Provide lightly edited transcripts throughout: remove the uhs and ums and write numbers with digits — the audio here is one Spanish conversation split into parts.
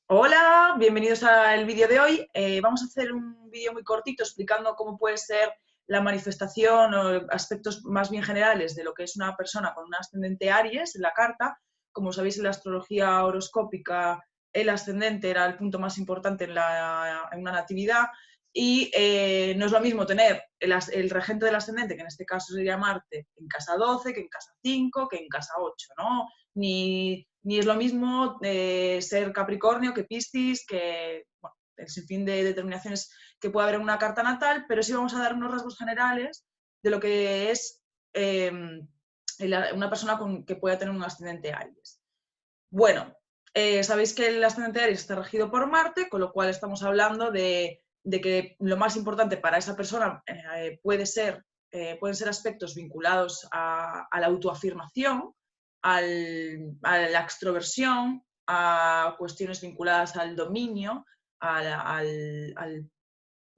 Hola, bienvenidos al vídeo de hoy. Vamos a hacer un vídeo muy cortito explicando cómo puede ser la manifestación o aspectos más bien generales de lo que es una persona con un ascendente Aries en la carta. Como sabéis, en la astrología horoscópica el ascendente era el punto más importante en una natividad y no es lo mismo tener el regente del ascendente, que en este caso sería Marte, en casa 12, que en casa 5, que en casa 8, ¿no? Ni es lo mismo ser Capricornio que Piscis, que bueno, el sinfín de determinaciones que puede haber en una carta natal, pero sí vamos a dar unos rasgos generales de lo que es una persona que pueda tener un ascendente Aries. Bueno, sabéis que el ascendente Aries está regido por Marte, con lo cual estamos hablando de que lo más importante para esa persona pueden ser aspectos vinculados a la autoafirmación, a la extroversión, a cuestiones vinculadas al dominio, al, al, al,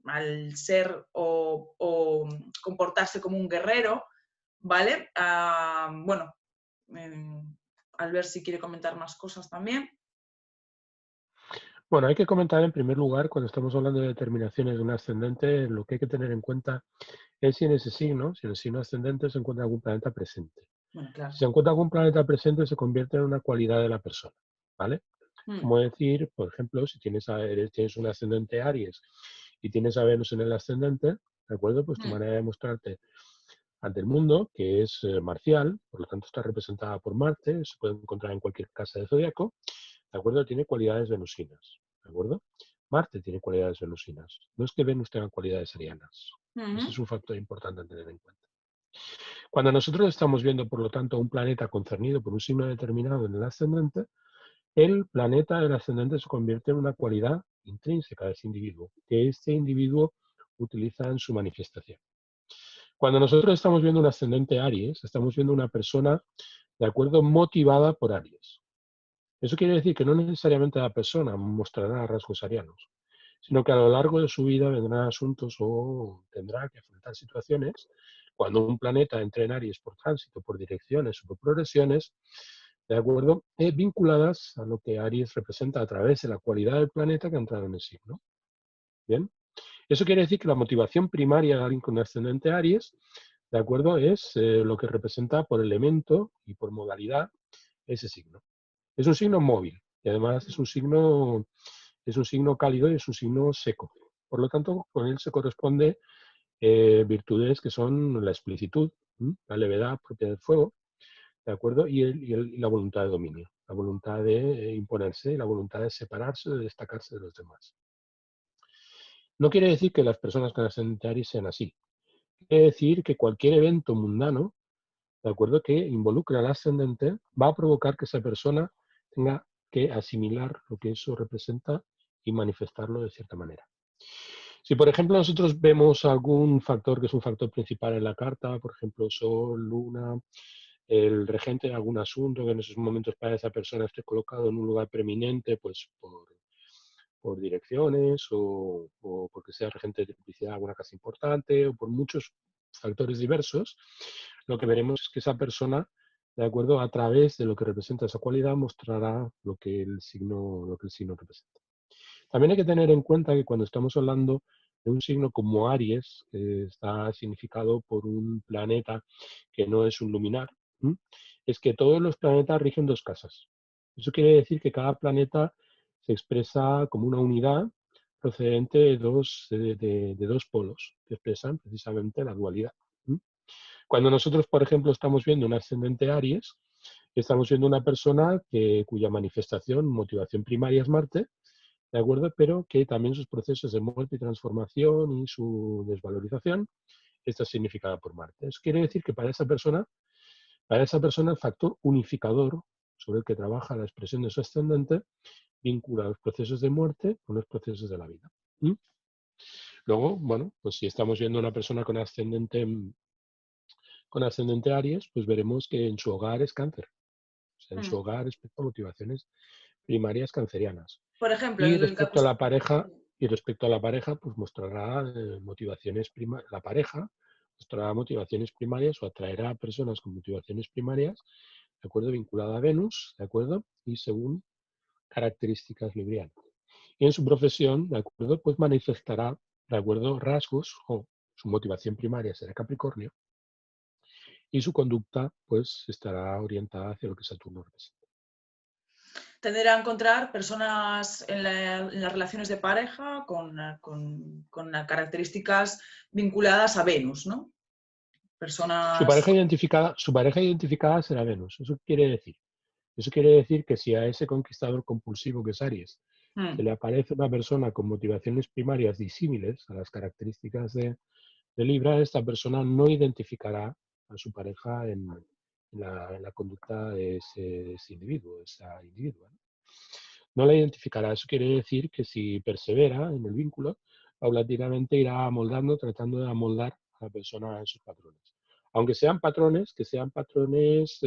al ser o comportarse como un guerrero, ¿vale? Bueno, eh, al ver si quiere comentar más cosas también. Bueno, hay que comentar en primer lugar, cuando estamos hablando de determinaciones de un ascendente, lo que hay que tener en cuenta es si en ese signo, si en el signo ascendente se encuentra algún planeta presente. Bueno, Si claro. se encuentra algún planeta presente, se convierte en una cualidad de la persona, ¿vale? Mm, Como decir, por ejemplo, si tienes un ascendente Aries y tienes a Venus en el ascendente, ¿de acuerdo? Pues tu mm, manera de mostrarte ante el mundo, que es marcial, por lo tanto está representada por Marte, se puede encontrar en cualquier casa de zodiaco, ¿de acuerdo? Tiene cualidades venusinas, ¿de acuerdo? Marte tiene cualidades venusinas. No es que Venus tenga cualidades arianas. Ese es mm, un factor importante a tener en cuenta. Cuando nosotros estamos viendo, por lo tanto, un planeta concernido por un signo determinado en el ascendente, el planeta del ascendente se convierte en una cualidad intrínseca de ese individuo, que este individuo utiliza en su manifestación. Cuando nosotros estamos viendo un ascendente Aries, estamos viendo una persona, de acuerdo, motivada por Aries. Eso quiere decir que no necesariamente la persona mostrará rasgos arianos, sino que a lo largo de su vida vendrán asuntos o tendrá que afrontar situaciones cuando un planeta entre en Aries por tránsito, por direcciones o por progresiones, de acuerdo, vinculadas a lo que Aries representa a través de la cualidad del planeta que ha entrado en el signo. Bien, eso quiere decir que la motivación primaria de alguien con ascendente Aries, de acuerdo, es lo que representa por elemento y por modalidad ese signo. Es un signo móvil y además es un signo cálido y es un signo seco. Por lo tanto, con él se corresponde virtudes que son la explicitud, la levedad propia del fuego, ¿de acuerdo? Y la voluntad de dominio, la voluntad de imponerse y la voluntad de separarse, de destacarse de los demás. No quiere decir que las personas con ascendente Aries sean así. Quiere decir que cualquier evento mundano, ¿de acuerdo?, que involucre al ascendente, va a provocar que esa persona tenga que asimilar lo que eso representa y manifestarlo de cierta manera. Si, por ejemplo, nosotros vemos algún factor que es un factor principal en la carta, por ejemplo, Sol, Luna, el regente de algún asunto que en esos momentos para esa persona esté colocado en un lugar preeminente, pues por direcciones o porque sea regente de triplicidad de alguna casa importante o por muchos factores diversos, lo que veremos es que esa persona, de acuerdo, a través de lo que representa esa cualidad, mostrará lo que el signo representa. También hay que tener en cuenta que cuando estamos hablando de un signo como Aries, que está significado por un planeta que no es un luminar, ¿m? Es que todos los planetas rigen dos casas. Eso quiere decir que cada planeta se expresa como una unidad procedente de dos polos que expresan precisamente la dualidad. ¿M? Cuando nosotros, por ejemplo, estamos viendo un ascendente Aries, estamos viendo una persona cuya manifestación, motivación primaria es Marte, ¿de acuerdo? Pero que también sus procesos de muerte y transformación y su desvalorización está significada por Marte. Eso quiere decir que para esa persona el factor unificador sobre el que trabaja la expresión de su ascendente vincula los procesos de muerte con los procesos de la vida. ¿Mm? Luego, bueno, pues si estamos viendo una persona con ascendente Aries, pues veremos que en su hogar es cáncer. O sea, en su mm. hogar respecto a motivaciones primarias cancerianas. Por ejemplo, Y el respecto a Capus. la pareja, pues mostrará la pareja mostrará motivaciones primarias o atraerá a personas con motivaciones primarias, ¿de acuerdo? Vinculada a Venus, ¿de acuerdo? Y según características librianas. Y en su profesión, ¿de acuerdo? Pues manifestará, ¿de acuerdo? Rasgos, o su motivación primaria será Capricornio, y su conducta, pues, estará orientada hacia lo que Saturno representa. Tender a encontrar personas en las relaciones de pareja con características vinculadas a Venus, ¿no? Personas... Su pareja identificada será Venus. ¿Eso qué quiere decir? Eso quiere decir que si a ese conquistador compulsivo que es Aries se Mm, le aparece una persona con motivaciones primarias disímiles a las características de Libra, esta persona no identificará a su pareja en la conducta de ese individuo, de esa individua, ¿no? No la identificará. Eso quiere decir que si persevera en el vínculo, paulatinamente irá amoldando, tratando de amoldar a la persona a esos patrones. Aunque sean patrones, que sean patrones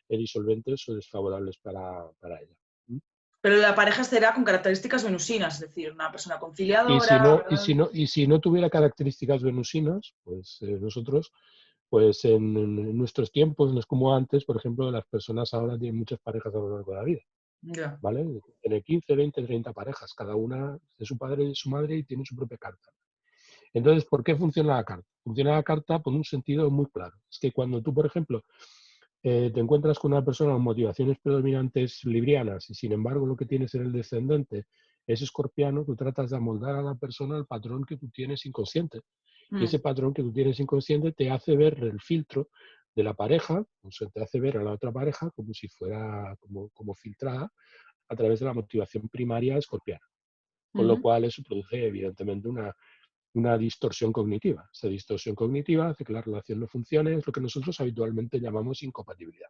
disolventes o desfavorables para ella. ¿Mm? pero la pareja será con características venusinas, es decir, una persona Y si conciliadora, no, y ¿verdad? si no, y si no tuviera características venusinas, pues nosotros, pues en nuestros tiempos, no es como antes, por ejemplo, las personas ahora tienen muchas parejas a lo largo de la vida. Ya. ¿Vale? Tiene 15, 20, 30 parejas, cada una de su padre y de su madre y tiene su propia carta. Entonces, ¿por qué funciona la carta? Funciona la carta por un sentido muy claro. Es que cuando tú, por ejemplo, te encuentras con una persona con motivaciones predominantes librianas y sin embargo lo que tienes en el descendente es escorpiano, tú tratas de amoldar a la persona al patrón que tú tienes inconsciente. Y ese Mm, patrón que tú tienes inconsciente te hace ver el filtro de la pareja, o sea, te hace ver a la otra pareja como si fuera como filtrada a través de la motivación primaria escorpiana, con lo ujú. cual eso produce evidentemente una distorsión cognitiva. Esa distorsión cognitiva hace que la relación no funcione, es lo que nosotros habitualmente llamamos incompatibilidad.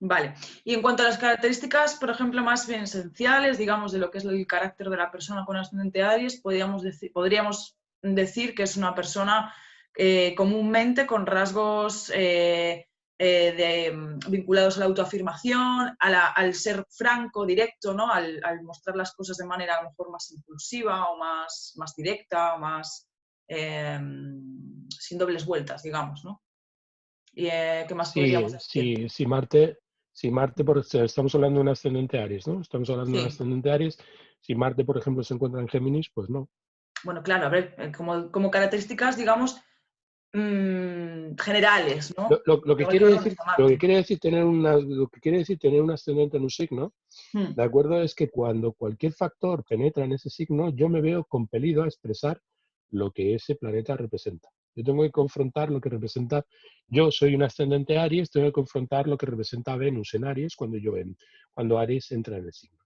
Vale. Y en cuanto a las características, por ejemplo, más bien esenciales, digamos, de lo que es el carácter de la persona con ascendente Aries, podríamos decir que es una persona comúnmente con rasgos vinculados a la autoafirmación, al ser franco, directo, ¿no? Al mostrar las cosas de manera a lo mejor más impulsiva o más directa o más sin dobles vueltas, digamos, ¿no? ¿Y qué más podríamos Sí, decir? sí, si Marte estamos hablando de un ascendente Aries, ¿no? Estamos hablando de un Sí. ascendente Aries. Si Marte, por ejemplo, se encuentra en Géminis, pues no. Bueno, claro, a ver, como características, digamos, generales, ¿no? Lo que Igual que quiere ver dónde decir, está Marte. lo que quiere decir tener un ascendente en un signo, Mm, ¿de acuerdo? Es que cuando cualquier factor penetra en ese signo, yo me veo compelido a expresar lo que ese planeta representa. Yo tengo que confrontar lo que representa, yo soy un ascendente Aries, tengo que confrontar lo que representa Venus en Aries cuando Aries entra en el signo.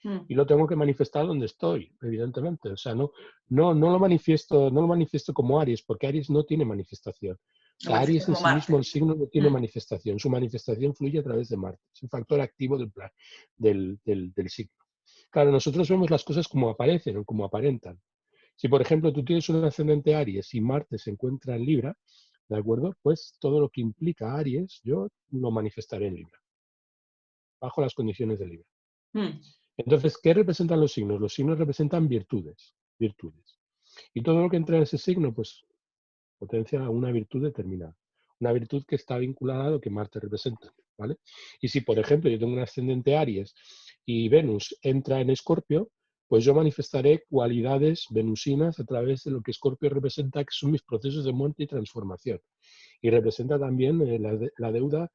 mm. Y lo tengo que manifestar donde estoy, evidentemente. O sea, no lo manifiesto como Aries, porque Aries no tiene manifestación. O Lo sea, manifiesta Aries en como sí mismo, Marte. el signo no tiene Mm, manifestación. Su manifestación fluye a través de Marte. Es un factor activo del signo. Claro, nosotros vemos las cosas como aparecen o como aparentan. Si, por ejemplo, tú tienes un ascendente Aries y Marte se encuentra en Libra, ¿de acuerdo? Pues todo lo que implica Aries, yo lo manifestaré en Libra, bajo las condiciones de Libra. mm, Entonces, ¿qué representan los signos? Los signos representan virtudes, virtudes. Y todo lo que entra en ese signo, pues potencia una virtud determinada. Una virtud que está vinculada a lo que Marte representa, ¿vale? Y si, por ejemplo, yo tengo un ascendente Aries y Venus entra en Escorpio, pues yo manifestaré cualidades venusinas a través de lo que Escorpio representa, que son mis procesos de muerte y transformación. Y representa también la deuda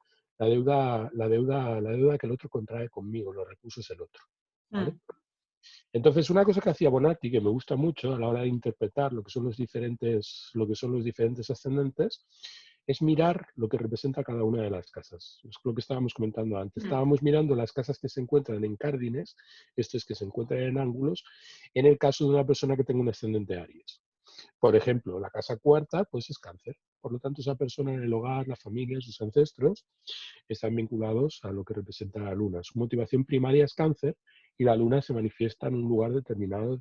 que el otro contrae conmigo, los recursos del otro, ¿vale? mm. Entonces, una cosa que hacía Bonatti, que me gusta mucho a la hora de interpretar lo que son los diferentes ascendentes, es mirar lo que representa cada una de las casas. Es lo que estábamos comentando antes. Mm. Estábamos mirando las casas que se encuentran en cárdines, esto es que se encuentran en ángulos, en el caso de una persona que tenga un ascendente Aries. Por ejemplo, la casa cuarta, pues es Cáncer. Por lo tanto, esa persona en el hogar, la familia, sus ancestros, están vinculados a lo que representa la luna. Su motivación primaria es Cáncer y la luna se manifiesta en un lugar determinado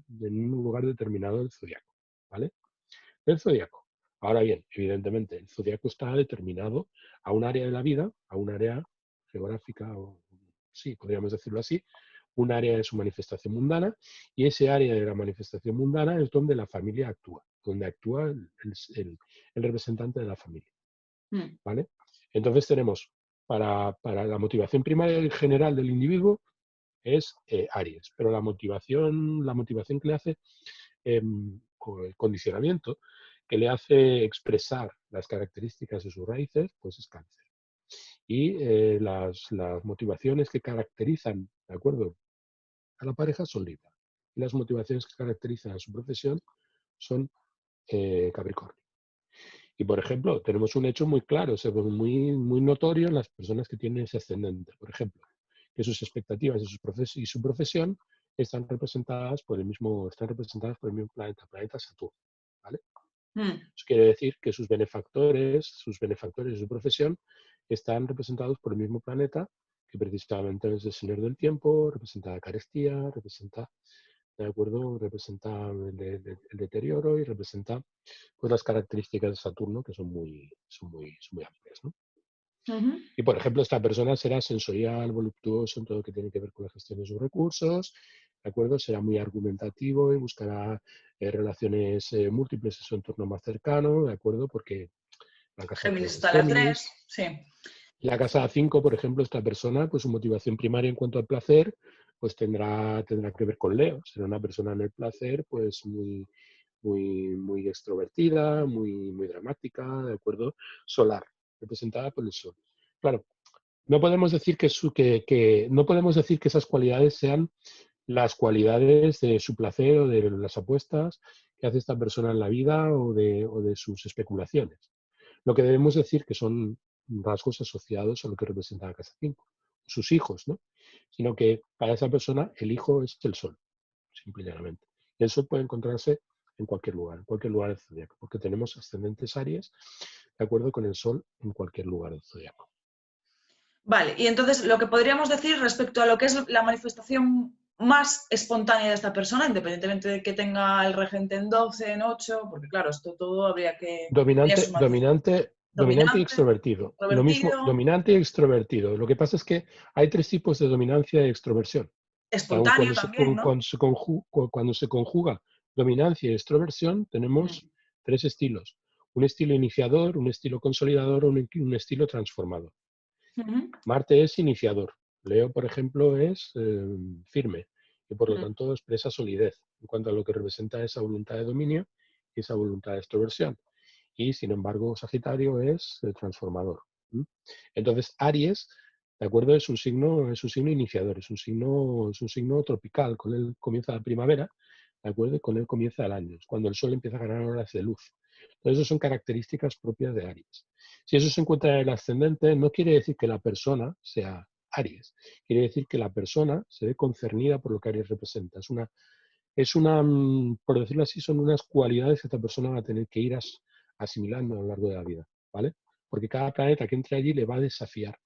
del zodiaco, ¿vale? El zodiaco. Ahora bien, evidentemente, el zodiaco está determinado a un área de la vida, a un área geográfica, o sí, podríamos decirlo así, un área de su manifestación mundana, y ese área de la manifestación mundana es donde la familia actúa, donde actúa el representante de la familia, Mm. ¿vale? Entonces tenemos para la motivación primaria en general del individuo, es Aries. Pero la motivación que le hace, o el condicionamiento que le hace expresar las características de sus raíces, pues es Cáncer. Y las motivaciones que caracterizan, ¿de acuerdo?, a la pareja son Libra. Y las motivaciones que caracterizan a su profesión son Capricornio. Y, por ejemplo, tenemos un hecho muy claro, muy notorio en las personas que tienen ese ascendente. Por ejemplo, que sus expectativas y su profesión están representadas por el mismo planeta Saturno. ¿Vale? Eso quiere decir que sus benefactores de su profesión están representados por el mismo planeta, que precisamente es el Señor del Tiempo, representa la carestía, representa, ¿de acuerdo?, representa el deterioro y representa, pues, las características de Saturno, que son muy amplias, ¿no? Ujú. Y, por ejemplo, esta persona será sensorial, voluptuoso en todo lo que tiene que ver con la gestión de sus recursos, ¿de acuerdo? Será muy argumentativo y buscará relaciones múltiples en su entorno más cercano, ¿de acuerdo? Porque la casa Géminis 3 es está en la 3, Géminis. sí. La casa 5, por ejemplo, esta persona, pues su motivación primaria en cuanto al placer, pues tendrá que ver con Leo. Será una persona en el placer, pues muy extrovertida, muy dramática, ¿de acuerdo? Solar, representada por el sol. Claro, no podemos decir no podemos decir que esas cualidades sean las cualidades de su placer o de las apuestas que hace esta persona en la vida o de sus especulaciones. Lo que debemos decir que son rasgos asociados a lo que representa la casa 5, sus hijos, ¿no? Sino que para esa persona el hijo es el sol, simple y llanamente. Y el sol puede encontrarse en cualquier lugar del zodiaco, porque tenemos ascendentes Aries de acuerdo con el sol en cualquier lugar del zodiaco. Vale, y entonces lo que podríamos decir respecto a lo que es la manifestación más espontánea de esta persona, independientemente de que tenga el regente en 12, en 8, porque claro, esto todo habría que tener Dominante, sus matices. dominante, dominante y Dominante, extrovertido. Lo mismo, introvertido, dominante y extrovertido. Lo que pasa es que hay tres tipos de dominancia y extroversión. espontáneo también, ¿no? Cuando se conjuga dominancia y extroversión, Mm. tenemos tres estilos. Un estilo iniciador, un estilo consolidador, un estilo transformador. Ujú. Marte es iniciador. Leo, por ejemplo, es firme y por lo Mm. tanto expresa solidez en cuanto a lo que representa esa voluntad de dominio y esa voluntad de extroversión. Y sin embargo, Sagitario es transformador. ¿Mm? Entonces, Aries, ¿de acuerdo? Es un signo iniciador, es un signo tropical. Con él comienza la primavera, ¿de acuerdo? Y con él comienza el año, es cuando el sol empieza a ganar horas de luz. Entonces, eso son características propias de Aries. Si eso se encuentra en el ascendente, no quiere decir que la persona sea Aries. Quiere decir que la persona se ve concernida por lo que Aries representa. Por decirlo así, son unas cualidades que esta persona va a tener que ir asimilando a lo largo de la vida, ¿vale? Porque cada planeta que entre allí le va a desafiar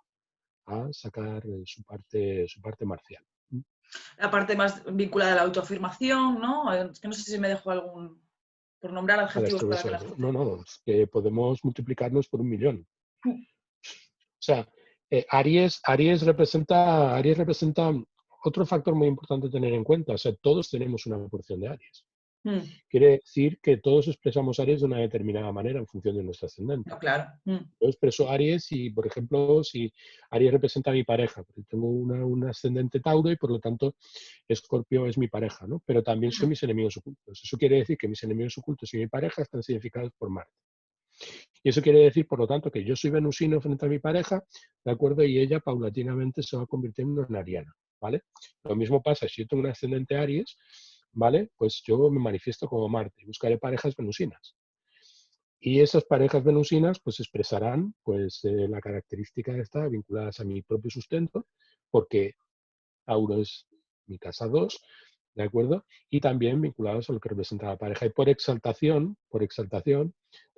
a sacar su parte marcial. La parte más vinculada a la autoafirmación, ¿no? Es que no sé si me dejo algún, por nombrar A la adjetivos para que extroversión. la No, gente... no, es que podemos multiplicarnos por 1.000.000. O sea, Aries representa otro factor muy importante a tener en cuenta. O sea, todos tenemos una porción de Aries. Mm. Quiere decir que todos expresamos Aries de una determinada manera en función de nuestro ascendente. No, claro. Mm. Yo expreso Aries y, por ejemplo, si Aries representa a mi pareja, porque tengo un ascendente Tauro y, por lo tanto, Escorpio es mi pareja, ¿no? Pero también son mis enemigos ocultos. Eso quiere decir que mis enemigos ocultos y mi pareja están significados por Marte. Y eso quiere decir, por lo tanto, que yo soy venusino frente a mi pareja, ¿de acuerdo? Y ella paulatinamente se va convirtiendo en ariana, ¿vale? Lo mismo pasa si yo tengo un ascendente Aries, ¿vale? Pues yo me manifiesto como Marte y buscaré parejas venusinas. Y esas parejas venusinas pues expresarán pues la característica esta vinculadas a mi propio sustento, porque Tauro es mi casa 2, ¿de acuerdo? Y también vinculados a lo que representa la pareja. Y por exaltación,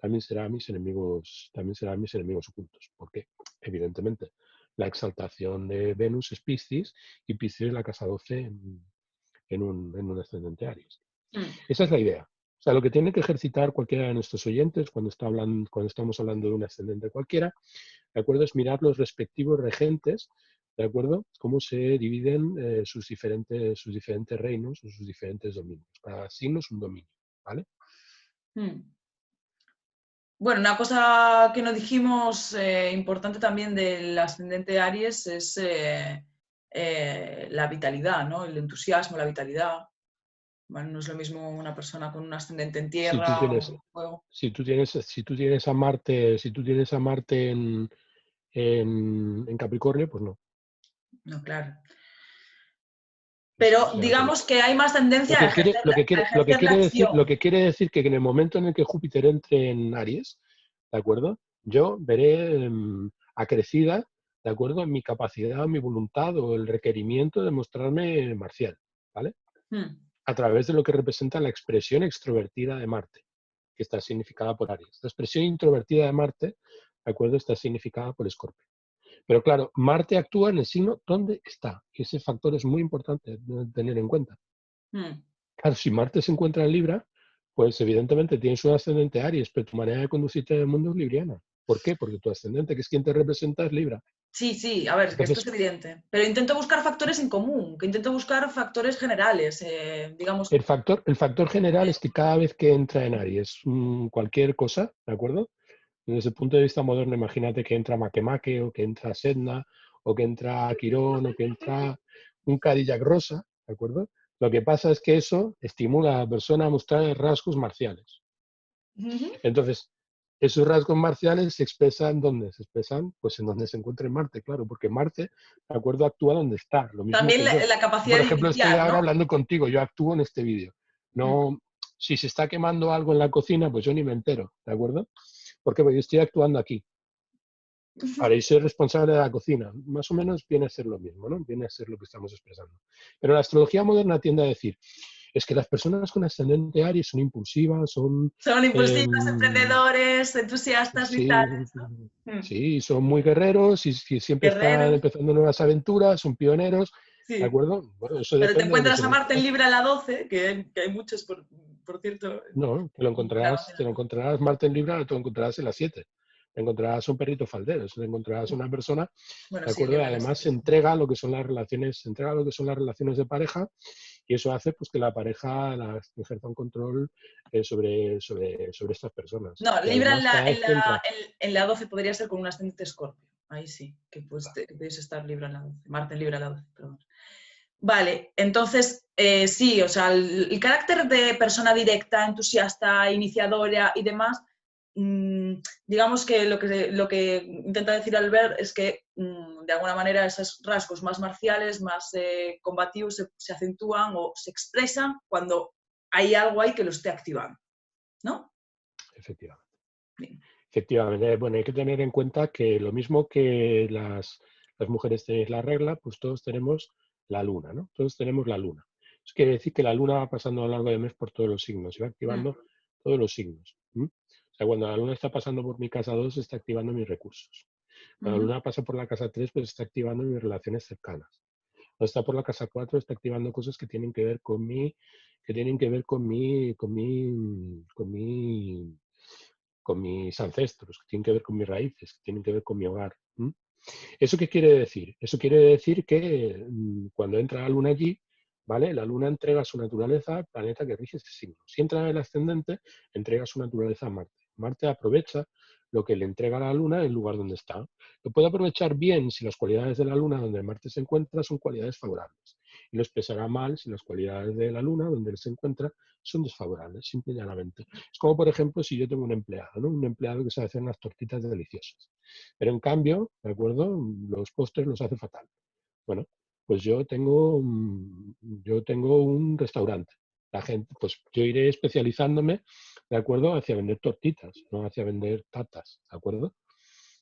también serán mis enemigos ocultos. Porque, evidentemente, la exaltación de Venus es Piscis y Piscis es la casa 12 en un ascendente Aries. Mm. Esa es la idea. O sea, lo que tiene que ejercitar cualquiera de nuestros oyentes cuando estamos hablando de un ascendente cualquiera, ¿de acuerdo? Es mirar los respectivos regentes, ¿de acuerdo? Cómo se dividen sus diferentes reinos o sus diferentes dominios. Cada signo es un dominio, ¿vale? Mm. Bueno, una cosa que no dijimos importante también del ascendente Aries es la vitalidad, ¿no? El entusiasmo, la vitalidad. Bueno, no es lo mismo una persona con un ascendente en Si tú tierra tienes, o en fuego. si tú tienes a Marte en Capricornio, pues no. No, claro. Eso Pero será todo. digamos que hay más tendencia a ejercer, a ejercer la Lo acción. que quiere decir que en el momento en el que Júpiter entre en Aries, ¿de acuerdo? Yo veré acrecida, ¿de acuerdo? Mi capacidad, mi voluntad o el requerimiento de mostrarme marcial, ¿vale? Mm. A través de lo que representa la expresión extrovertida de Marte, que está significada por Aries. La expresión introvertida de Marte, ¿de acuerdo? Está significada por Escorpio. Pero claro, Marte actúa en el signo donde está, y ese factor es muy importante de tener en cuenta. Mm. Claro, si Marte se encuentra en Libra, pues evidentemente tienes un ascendente Aries, pero tu manera de conducirte en el mundo es libriana. ¿Por qué? Porque tu ascendente, que es quien te representa, es Libra. Sí, sí, a ver, es que esto es Entonces, evidente. Pero intento buscar factores en común, que intento buscar factores generales, digamos. el factor general es que cada vez que entra en Aries cualquier cosa, ¿de acuerdo? Desde el punto de vista moderno, imagínate que entra Makemake, o que entra Sedna, o que entra Quirón, o que entra un Cadillac Rosa, ¿de acuerdo? Lo que pasa es que eso estimula a la persona a mostrar rasgos marciales. Ujú. Entonces, esos rasgos marciales se expresan ¿dónde? Se expresan pues en donde se encuentra Marte, claro, porque Marte, ¿de acuerdo? Actúa donde está, lo mismo También que yo. la capacidad Por de ejemplo, estoy iniciar, ahora ¿no? hablando contigo, yo actúo en este vídeo. Mm. No, si se está quemando algo en la cocina, pues yo ni me entero, ¿de acuerdo? Porque pues, yo estoy actuando aquí. Ahora, yo soy responsable de la cocina. Más o menos viene a ser lo mismo, ¿no? Viene a ser lo que estamos expresando. Pero la astrología moderna tiende a decir, es que las personas con ascendente Aries son impulsivas, son... Son impulsivos, em, emprendedores, entusiastas, sí, vitales, ¿no? Mm. sí, son muy guerreros y siempre están Guerreros, empezando nuevas aventuras, son pioneros, ¿de sí. acuerdo? Bueno, eso Pero te depende de donde se encuentras a Marte en encuentre. Libra a la 12, que hay muchos, por cierto, No, y la 12 te lo encontrarás Marte en Libra, te lo encontrarás en las 7. Te encontrarás un perrito faldero, te encontrarás una persona, Bueno, ¿de sí, acuerdo? Libra en las Además 7, se sí. entrega lo que son las relaciones, se entrega lo que son las relaciones de pareja y eso hace pues que la pareja ejerza un control sobre estas personas. No, Y Libra además cada vez que entra, en la 12 podría ser con un ascendente Escorpio. Ahí sí, que, pues, que puedes estar Libra en la 12. Marte en Libra en la 12, perdón. Vale, entonces sí, o sea, el carácter de persona directa, entusiasta, iniciadora y demás, digamos que lo que intenta decir Albert es que de alguna manera esos rasgos más marciales, más combativos se acentúan o se expresan cuando hay algo ahí que lo esté activando, ¿no? efectivamente. Bien. Efectivamente, bueno, hay que tener en cuenta que lo mismo que las mujeres tenéis la regla, pues todos tenemos la luna, ¿no? Todos tenemos la luna. Eso quiere decir que la luna va pasando a lo largo del mes por todos los signos y va Mm, activando todos los signos. O sea, cuando la luna está pasando por mi casa 2 está activando mis recursos. Cuando la ujú. luna pasa por la casa 3 pues está activando mis relaciones cercanas. Cuando está por la casa 4 está activando cosas que tienen que ver que tienen que ver con mis ancestros, que tienen que ver con mis raíces, que tienen que ver con mi hogar. ¿Eso qué quiere decir? Eso quiere decir que cuando entra la luna allí, ¿vale? La luna entrega su naturaleza al planeta que rige ese signo. Si entra en el ascendente, entrega su naturaleza a Marte. Marte aprovecha lo que le entrega a la luna en el lugar donde está. Lo puede aprovechar bien si las cualidades de la luna donde Marte se encuentra son cualidades favorables. Y lo expresará mal si las cualidades de la luna donde él se encuentra son desfavorables, simple y llanamente. Es como, por ejemplo, si yo tengo un empleado, ¿no? Un empleado que sabe hacer unas tortitas deliciosas. Pero en cambio, ¿de acuerdo? Los postres los hace fatal. Bueno, pues yo tengo un restaurante. La gente, pues yo iré especializándome, ¿de acuerdo? Hacia vender tortitas, no hacia vender tatas, ¿de acuerdo?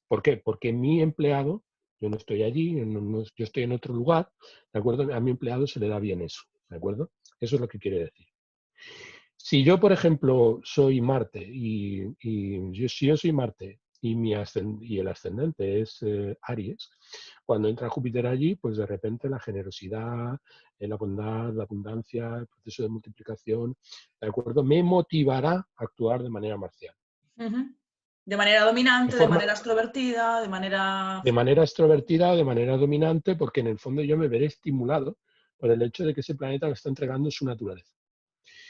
¿Por qué? Porque mi empleado, yo no estoy allí, yo estoy en otro lugar, ¿de acuerdo? A mi empleado se le da bien eso, ¿de acuerdo? Eso es lo que quiere decir. Si yo, por ejemplo, soy Marte si yo soy Marte y el ascendente es Aries, cuando entra Júpiter allí, pues de repente la generosidad, la bondad, la abundancia, el proceso de multiplicación, ¿de acuerdo? Me motivará a actuar de manera marcial. Ujú. De manera De dominante, de forma, manera extrovertida, de manera... de manera extrovertida, de manera dominante, porque en el fondo yo me veré estimulado por el hecho de que ese planeta me está entregando su naturaleza.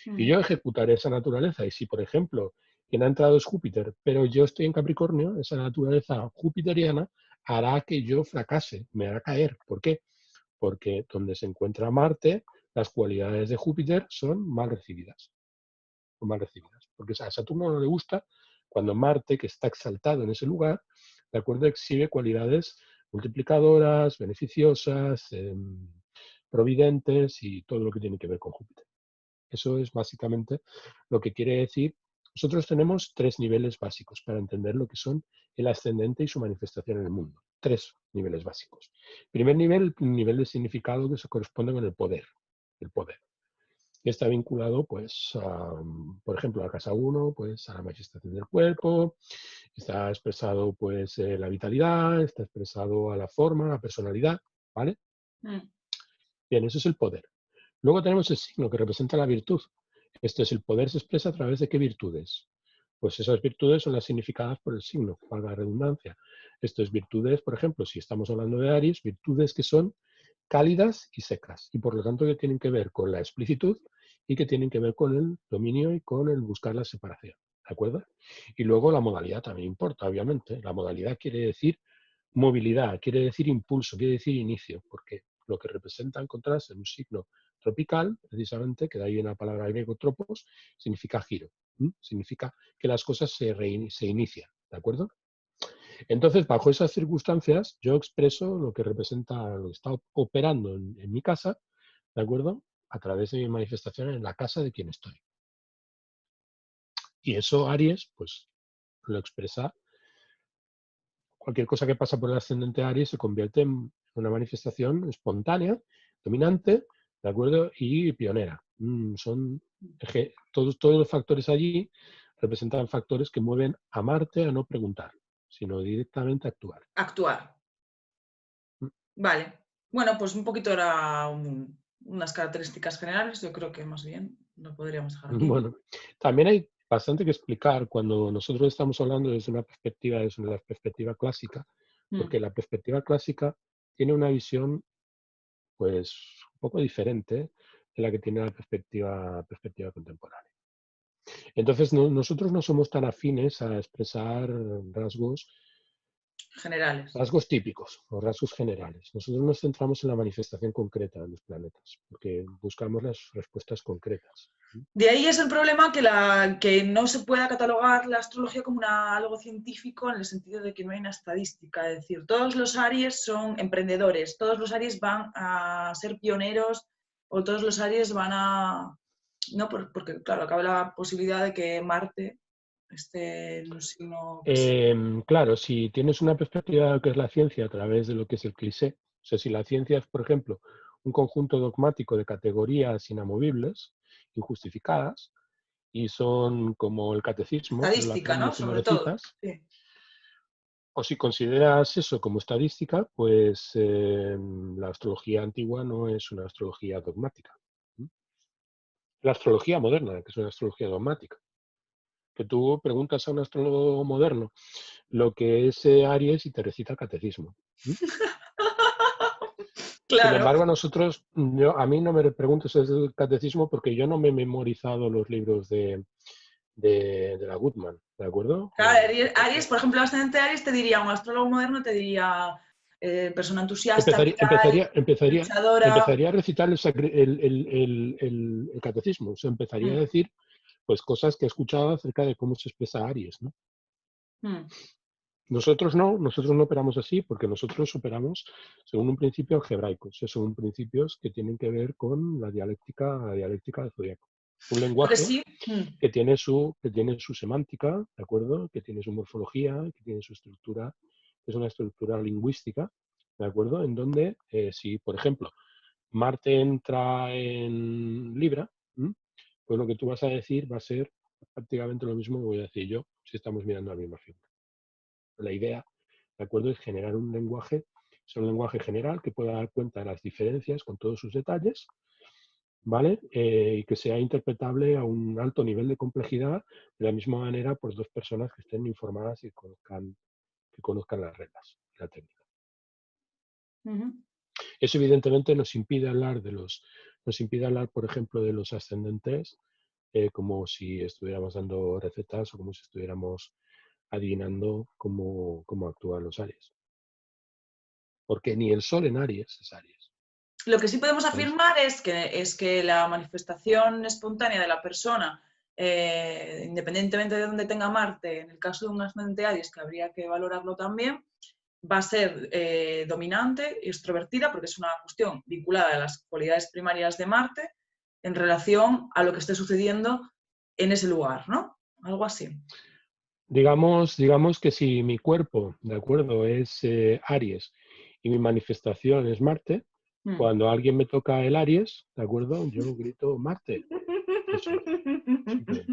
Y Mm. yo ejecutaré esa naturaleza. Y si, por ejemplo, quien ha entrado es Júpiter, pero yo estoy en Capricornio, esa naturaleza jupiteriana hará que yo fracase, me hará caer. ¿Por qué? porque donde se encuentra Marte, las cualidades de Júpiter son mal recibidas. O mal recibidas. Porque a Saturno no le gusta cuando Marte, que está exaltado en ese lugar, de acuerdo, exhibe cualidades multiplicadoras, beneficiosas, providentes y todo lo que tiene que ver con Júpiter. Eso es básicamente lo que quiere decir. Nosotros tenemos 3 niveles básicos para entender lo que son el ascendente y su manifestación en el mundo. 3 niveles básicos. Primer nivel, nivel de significado que se corresponde con el poder. El poder. Que está vinculado, pues, por ejemplo, a la casa 1, pues, a la manifestación del cuerpo, está expresado, pues, la vitalidad, está expresado a la forma, la personalidad, ¿vale? Mm. Bien, eso es el poder. Luego tenemos el signo que representa la virtud. Esto es el poder se expresa a través de qué virtudes. Pues esas virtudes son las significadas por el signo, valga la redundancia. Esto es virtudes, por ejemplo, si estamos hablando de Aries, virtudes que son cálidas y secas, y por lo tanto que tienen que ver con la explicitud y que tienen que ver con el dominio y con el buscar la separación. ¿De acuerdo? Y luego la modalidad también importa, obviamente. La modalidad quiere decir movilidad, quiere decir impulso, quiere decir inicio, porque lo que representa encontrarse en un signo tropical, precisamente, que de ahí viene la palabra griego tropos, significa giro. Significa que las cosas se inician, ¿de acuerdo? Entonces, bajo esas circunstancias, yo expreso lo que representa, lo que está operando en mi casa, ¿de acuerdo? A través de mi manifestación en la casa de quien estoy. Y eso Aries, pues, lo expresa. Cualquier cosa que pasa por el ascendente Aries se convierte en una manifestación espontánea, dominante, ¿de acuerdo? Y pionera. Todos los factores allí representan factores que mueven a Marte a no preguntar, sino directamente a actuar. Actuar. Mm. Vale. Bueno, pues un poquito era unas características generales. Yo creo que más bien lo podríamos dejar aquí. Bueno, también hay bastante que explicar cuando nosotros estamos hablando desde la perspectiva clásica, Mm. porque la perspectiva clásica tiene una visión, pues, un poco diferente de la que tiene la perspectiva contemporánea. Entonces, nosotros no somos tan afines a expresar rasgos, Generales. rasgos típicos o rasgos generales. Nosotros nos centramos en la manifestación concreta de los planetas, porque buscamos las respuestas concretas. De ahí es el problema que no se pueda catalogar la astrología como algo científico en el sentido de que no hay una estadística. Es decir, todos los Aries son emprendedores, todos los Aries van a ser pioneros o todos los Aries van a... No, porque claro, cabe la posibilidad de que Marte esté en un signo que sea. Claro, si tienes una perspectiva de lo que es la ciencia a través de lo que es el cliché, o sea, si la ciencia es, por ejemplo, un conjunto dogmático de categorías inamovibles, injustificadas, y son como el catecismo, que lo Estadística, aprende ¿no? haciendo Sobre todo. recitas, Sí. o si consideras eso como estadística, pues la astrología antigua no es una astrología dogmática. La astrología moderna, que es una astrología dogmática. Que tú preguntas a un astrólogo moderno lo que es Aries y te recita el catecismo. Sin Claro. embargo, a mí no me preguntes el catecismo porque yo no me he memorizado los libros de la Goodman, ¿de acuerdo? Claro, Aries, por ejemplo, ascendente Aries te diría, un astrólogo moderno te diría persona entusiasta, Empezaría, vital, empezaría, empezaría, luchadora. empezaría a recitar el catecismo. O sea, empezaría a Mm, decir pues cosas que he escuchado acerca de cómo se expresa Aries, ¿no? mm. Nosotros no operamos así porque nosotros operamos según un principio algebraico, o sea, según principios que tienen que ver con la dialéctica del zodiaco. Un Lo que lenguaje sí, que tiene su semántica, ¿de acuerdo? Que tiene su morfología, que tiene su estructura, que es una estructura lingüística, ¿de acuerdo? En donde, si, por ejemplo, Marte entra en Libra, pues lo que tú vas a decir va a ser prácticamente lo mismo que voy a decir yo si estamos mirando la misma figura. La idea, ¿de acuerdo?, es generar un lenguaje general que pueda dar cuenta de las diferencias con todos sus detalles, ¿vale? Y que sea interpretable a un alto nivel de complejidad de la misma manera por dos personas que estén informadas y que conozcan las reglas y la técnica. ujú. Eso evidentemente nos impide hablar, por ejemplo, de los ascendentes como si estuviéramos dando recetas o como si estuviéramos adivinando cómo actúan los Aries. Porque ni el Sol en Aries es Aries. Lo que sí podemos ¿sabes? afirmar es que la manifestación espontánea de la persona, independientemente de dónde tenga Marte, en el caso de un ascendente Aries, que habría que valorarlo también, va a ser dominante y extrovertida porque es una cuestión vinculada a las cualidades primarias de Marte en relación a lo que esté sucediendo en ese lugar, ¿no? Algo así. Digamos que si mi cuerpo, ¿de acuerdo?, es Aries y mi manifestación es Marte, Mm. cuando alguien me toca el Aries, ¿de acuerdo?, yo grito Marte. Eso es, simplemente.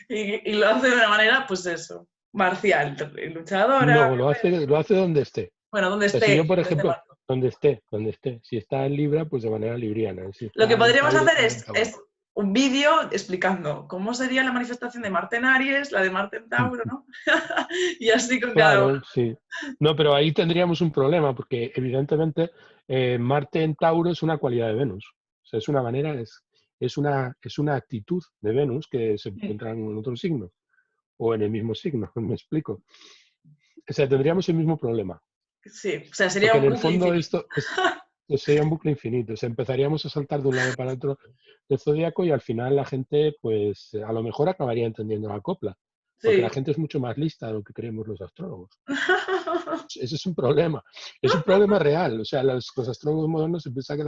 Y lo hace de una manera, pues eso, marcial, luchadora, No, lo hace donde esté. bueno, donde O sea, si yo, esté, por donde esté ejemplo, Marte. donde esté. Si está en Libra, pues de manera libriana. Si Lo que está en podríamos Tauro, hacer estará en Tauro. es un vídeo explicando cómo sería la manifestación de Marte en Aries, la de Marte en Tauro, ¿no? Y así con cada uno. Claro, sí. No, pero ahí tendríamos un problema, porque evidentemente Marte en Tauro es una cualidad de Venus. O sea, es una manera, es una actitud de Venus que se encuentra en otro signo, o en el mismo signo, me explico. O sea, tendríamos el mismo problema. Sí, o sea, sería Porque en un el bucle fondo infinito. esto sería un bucle infinito. O sea, empezaríamos a saltar de un lado para otro del zodiaco y al final la gente, pues, a lo mejor acabaría entendiendo la copla. Porque la Sí. gente es mucho más lista de lo que creemos los astrólogos. Ese es un problema. Es un problema real. O sea, los astrólogos modernos se piensa que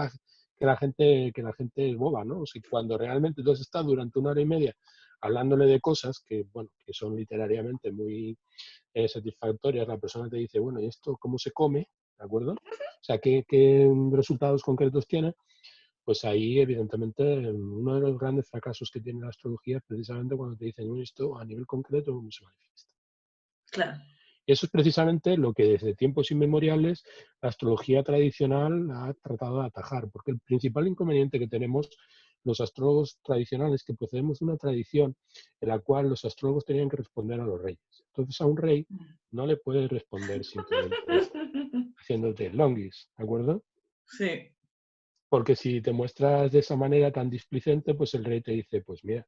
la gente es boba, ¿no? O sea, cuando realmente tú has estado durante una hora y media hablándole de cosas que, bueno, que son literariamente muy satisfactorias, la persona te dice, bueno, ¿y esto cómo se come? ¿De acuerdo? O sea, ¿qué resultados concretos tiene? Pues ahí, evidentemente, uno de los grandes fracasos que tiene la astrología es precisamente cuando te dicen, "Bueno, esto a nivel concreto, ¿cómo se manifiesta?". Claro. Y eso es precisamente lo que desde tiempos inmemoriales la astrología tradicional ha tratado de atajar, porque el principal inconveniente que tenemos los astrólogos tradicionales es que procedemos de una tradición en la cual los astrólogos tenían que responder a los reyes. Entonces a un rey no le puedes responder simplemente haciéndote longis, ¿de acuerdo? Sí. Porque si te muestras de esa manera tan displicente, pues el rey te dice, pues mira,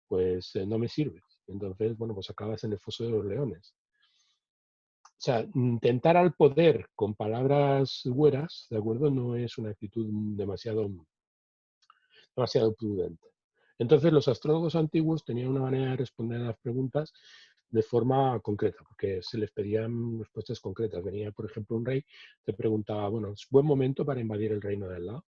pues no me sirves. Entonces, bueno, pues acabas en el foso de los leones. O sea, intentar al poder con palabras güeras, ¿de acuerdo? No es una actitud demasiado prudente. Entonces, los astrólogos antiguos tenían una manera de responder a las preguntas de forma concreta, porque se les pedían respuestas concretas. Venía, por ejemplo, un rey, te preguntaba, bueno, ¿es buen momento para invadir el reino del lado?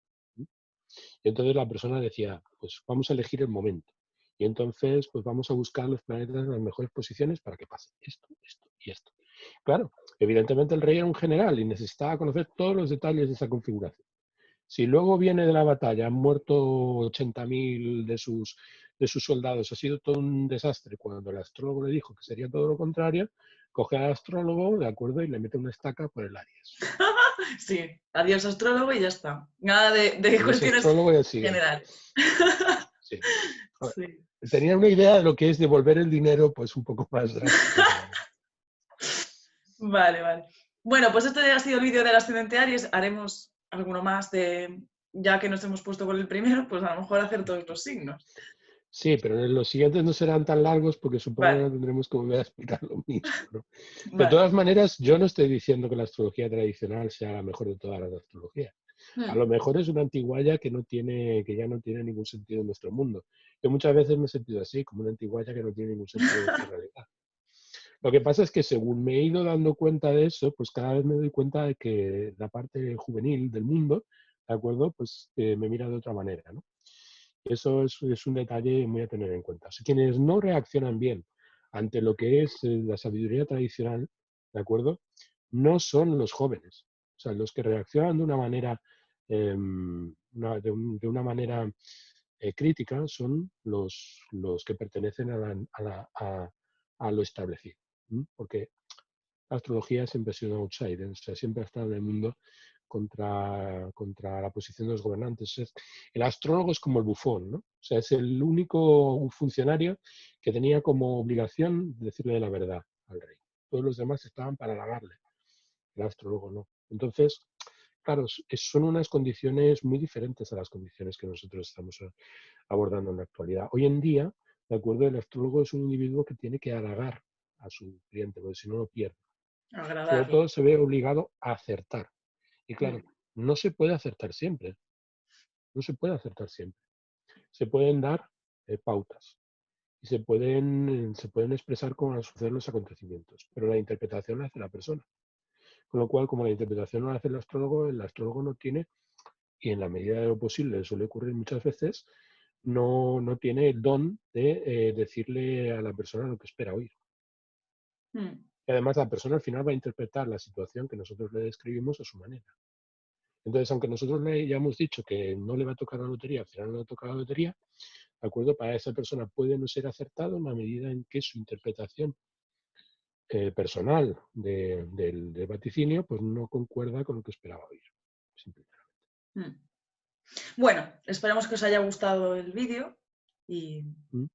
Y entonces la persona decía, pues vamos a elegir el momento. Y entonces, pues vamos a buscar los planetas en las mejores posiciones para que pase esto, esto y esto. Claro, evidentemente el rey era un general y necesitaba conocer todos los detalles de esa configuración. Si luego viene de la batalla, han muerto 80.000 de sus soldados, ha sido todo un desastre, cuando el astrólogo le dijo que sería todo lo contrario, coge al astrólogo, ¿de acuerdo? Y le mete una estaca por el Aries. Sí. Adiós astrólogo y ya está. Nada de Y ese cuestiones astrólogo y el siguiente. generales. Sí. A ver, Sí. tenía una idea de lo que es devolver el dinero, pues un poco más drástica, pero Vale, vale. Bueno, pues este ha sido el vídeo del ascendente Aries. Haremos alguno más de, ya que nos hemos puesto con el primero, pues a lo mejor hacer todos los signos. sí, pero los siguientes no serán tan largos porque supongo que Vale, no tendremos que volver a explicar lo mismo, ¿no? De vale. todas maneras, yo no estoy diciendo que la astrología tradicional sea la mejor de todas las astrologías. A Hmm. lo mejor es una antiguaya que ya no tiene ningún sentido en nuestro mundo. Yo muchas veces me he sentido así, como una antiguaya que no tiene ningún sentido en nuestra realidad. Lo que pasa es que según me he ido dando cuenta de eso, pues cada vez me doy cuenta de que la parte juvenil del mundo, ¿de acuerdo? Pues me mira de otra manera, ¿no? Eso es un detalle muy a tener en cuenta. O sea, quienes no reaccionan bien ante lo que es la sabiduría tradicional, ¿de acuerdo? No son los jóvenes. O sea, los que reaccionan de una manera, de una manera crítica son los que pertenecen a lo establecido. Porque la astrología siempre ha sido un outsider, o sea, siempre ha estado en el mundo contra la posición de los gobernantes. El astrólogo es como el bufón, ¿no? O sea, es el único funcionario que tenía como obligación decirle la verdad al rey. Todos los demás estaban para halagarle, el astrólogo no. Entonces, claro, son unas condiciones muy diferentes a las condiciones que nosotros estamos abordando en la actualidad. Hoy en día, de acuerdo, el astrólogo es un individuo que tiene que halagar a su cliente, porque si no lo pierde. Sobre Agradarle. todo se ve obligado a acertar. Y claro, Hmm. no se puede acertar siempre. No se puede acertar siempre. Se pueden dar pautas y se pueden expresar cómo suceden los acontecimientos, pero la interpretación la hace la persona. Con lo cual, como la interpretación no la hace el astrólogo no tiene, y en la medida de lo posible suele ocurrir muchas veces, no tiene el don de decirle a la persona lo que espera oír. Y además la persona al final va a interpretar la situación que nosotros le describimos a su manera. Entonces, aunque nosotros le hayamos dicho que no le va a tocar la lotería, al final no le toca la lotería, ¿de acuerdo? Para esa persona puede no ser acertado en la medida en que su interpretación personal del vaticinio pues no concuerda con lo que esperaba oír. Simplemente. Bueno, esperamos que os haya gustado el vídeo y ¿Mm?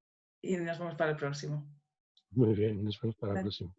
nos vemos para el próximo. Muy bien, nos vemos para el próximo.